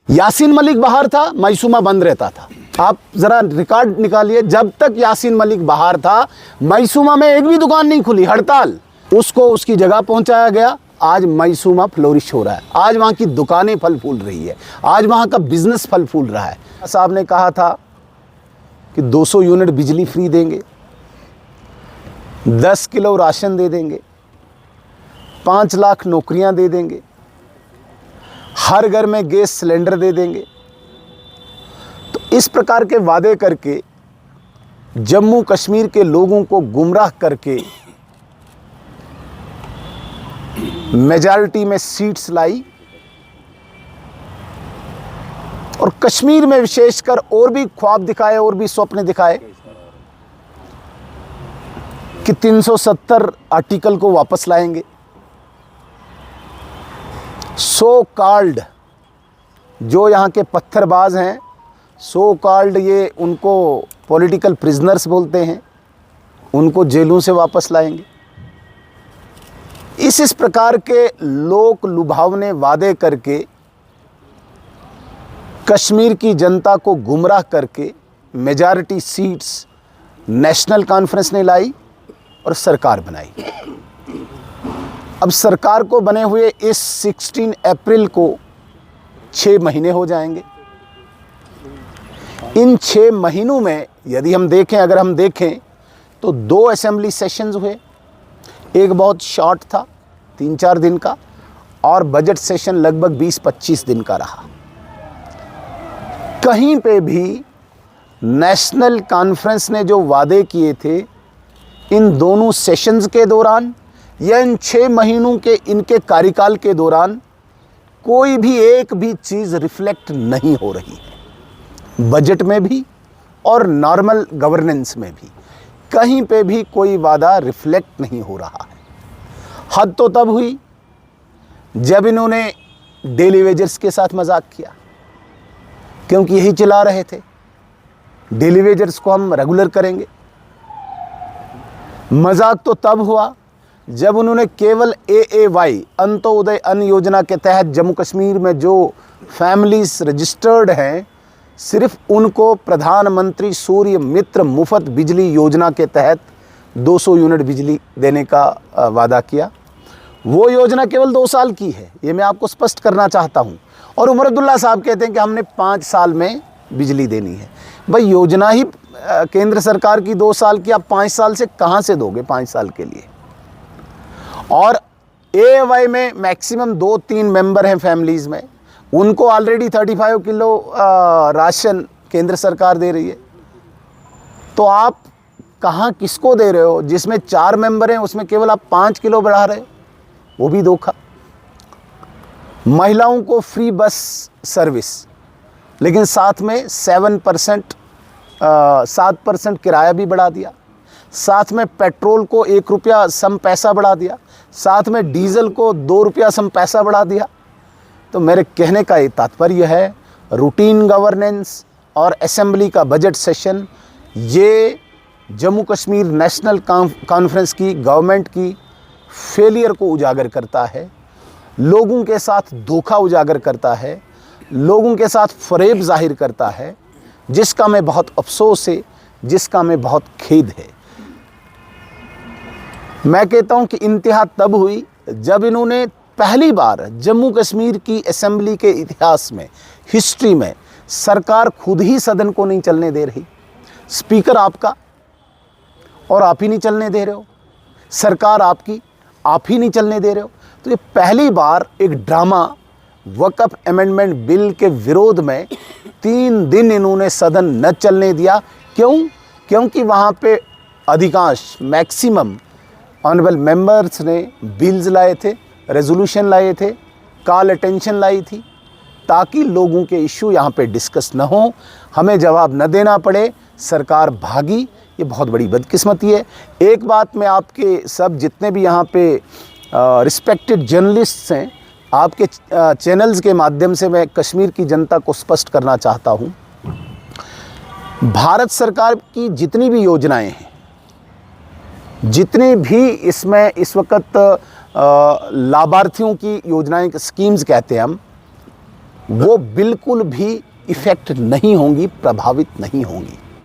यासीन मलिक बाहर था, मैसूमा बंद रहता था। आप जरा रिकॉर्ड निकालिए, जब तक यासीन मलिक बाहर था मैसूमा में एक भी दुकान नहीं खुली, हड़ताल। उसको उसकी जगह पहुंचाया गया, आज मैसूमा फ्लोरिश हो रहा है, आज वहाँ की दुकानें फल फूल रही है, आज वहाँ का बिजनेस फल फूल रहा है। साहब ने कहा था कि 200 यूनिट बिजली फ्री देंगे, 10 किलो राशन दे देंगे, 5 लाख नौकरियां दे देंगे, हर घर में गैस सिलेंडर दे देंगे। तो इस प्रकार के वादे करके जम्मू कश्मीर के लोगों को गुमराह करके मेजॉरिटी में सीट्स लाई और कश्मीर में विशेषकर और भी ख्वाब दिखाए और भी स्वप्न दिखाए कि 370 आर्टिकल को वापस लाएंगे। सो कॉल्ड जो यहाँ के पत्थरबाज हैं, सो कॉल्ड ये उनको पॉलिटिकल प्रिजनर्स बोलते हैं, उनको जेलों से वापस लाएंगे। इस प्रकार के लोक लुभावने वादे करके कश्मीर की जनता को गुमराह करके मेजॉरिटी सीट्स नेशनल कॉन्फ्रेंस ने लाई और सरकार बनाई। अब सरकार को बने हुए इस 16 अप्रैल को 6 महीने हो जाएंगे। इन 6 महीनों में यदि हम देखें, अगर हम देखें तो 2 असेंबली सेशंस हुए, एक बहुत शॉर्ट था 3-4 दिन का, और बजट सेशन लगभग 20-25 दिन का रहा। कहीं पे भी नेशनल कॉन्फ्रेंस ने जो वादे किए थे इन दोनों सेशंस के दौरान या इन 6 महीनों के इनके कार्यकाल के दौरान कोई भी एक भी चीज़ रिफ्लेक्ट नहीं हो रही है। बजट में भी और नॉर्मल गवर्नेंस में भी कहीं पे भी कोई वादा रिफ्लेक्ट नहीं हो रहा है। हद तो तब हुई जब इन्होंने डेली वेजर्स के साथ मजाक किया, क्योंकि यही चला रहे थे डेली वेजर्स को हम रेगुलर करेंगे। मजाक तो तब हुआ जब उन्होंने केवल AAY अंत्योदय अन्न योजना के तहत जम्मू कश्मीर में जो फैमिलीज रजिस्टर्ड हैं, सिर्फ उनको प्रधानमंत्री सूर्य मित्र मुफ्त बिजली योजना के तहत 200 यूनिट बिजली देने का वादा किया। वो योजना केवल 2 साल की है, ये मैं आपको स्पष्ट करना चाहता हूँ। और उमर अब्दुल्ला साहब कहते हैं कि हमने 5 साल में बिजली देनी है। भाई योजना ही केंद्र सरकार की 2 साल की, आप 5 साल से कहाँ से दोगे 5 साल के लिए। और AAY में मैक्सिमम 2-3 मेंबर हैं फैमिलीज़ में, उनको ऑलरेडी 35 किलो राशन केंद्र सरकार दे रही है। तो आप कहाँ किसको दे रहे हो? जिसमें 4 मेंबर हैं उसमें केवल आप 5 किलो बढ़ा रहे हो, वो भी धोखा। महिलाओं को फ्री बस सर्विस, लेकिन साथ में 7% किराया भी बढ़ा दिया, साथ में पेट्रोल को 1 रुपया सम पैसा बढ़ा दिया, साथ में डीजल को 2 रुपया सम पैसा बढ़ा दिया। तो मेरे कहने का ये तात्पर्य है, रूटीन गवर्नेंस और असेंबली का बजट सेशन ये जम्मू कश्मीर नेशनल कॉन्फ्रेंस की गवर्नमेंट की फेलियर को उजागर करता है, लोगों के साथ धोखा उजागर करता है, लोगों के साथ फरेब जाहिर करता है, जिसका मैं बहुत अफसोस है, जिसका मैं बहुत खेद है। मैं कहता हूं कि इंतहा तब हुई जब इन्होंने पहली बार जम्मू कश्मीर की असेंबली के इतिहास में, हिस्ट्री में, सरकार खुद ही सदन को नहीं चलने दे रही। स्पीकर आपका और आप ही नहीं चलने दे रहे हो, सरकार आपकी, आप ही नहीं चलने दे रहे हो। तो ये पहली बार एक ड्रामा वक्फ अमेंडमेंट बिल के विरोध में 3 दिन इन्होंने सदन न चलने दिया। क्यों? क्योंकि वहाँ पे अधिकांश मैक्सिमम ऑनरेबल मेंबर्स ने बिल्स लाए थे, रेजोल्यूशन लाए थे, कॉल अटेंशन लाई थी, ताकि लोगों के इशू यहाँ पे डिस्कस न हो, हमें जवाब न देना पड़े, सरकार भागी। ये बहुत बड़ी बदकिस्मती है। एक बात मैं आपके सब जितने भी यहाँ पे रिस्पेक्टेड जर्नलिस्ट्स हैं, आपके चैनल्स के माध्यम से मैं कश्मीर की जनता को स्पष्ट करना चाहता हूँ, भारत सरकार की जितनी भी योजनाएं हैं, जितनी भी इसमें इस वक्त लाभार्थियों की योजनाएं, स्कीम्स कहते हैं हम, वो बिल्कुल भी इफ़ेक्ट नहीं होंगी, प्रभावित नहीं होंगी।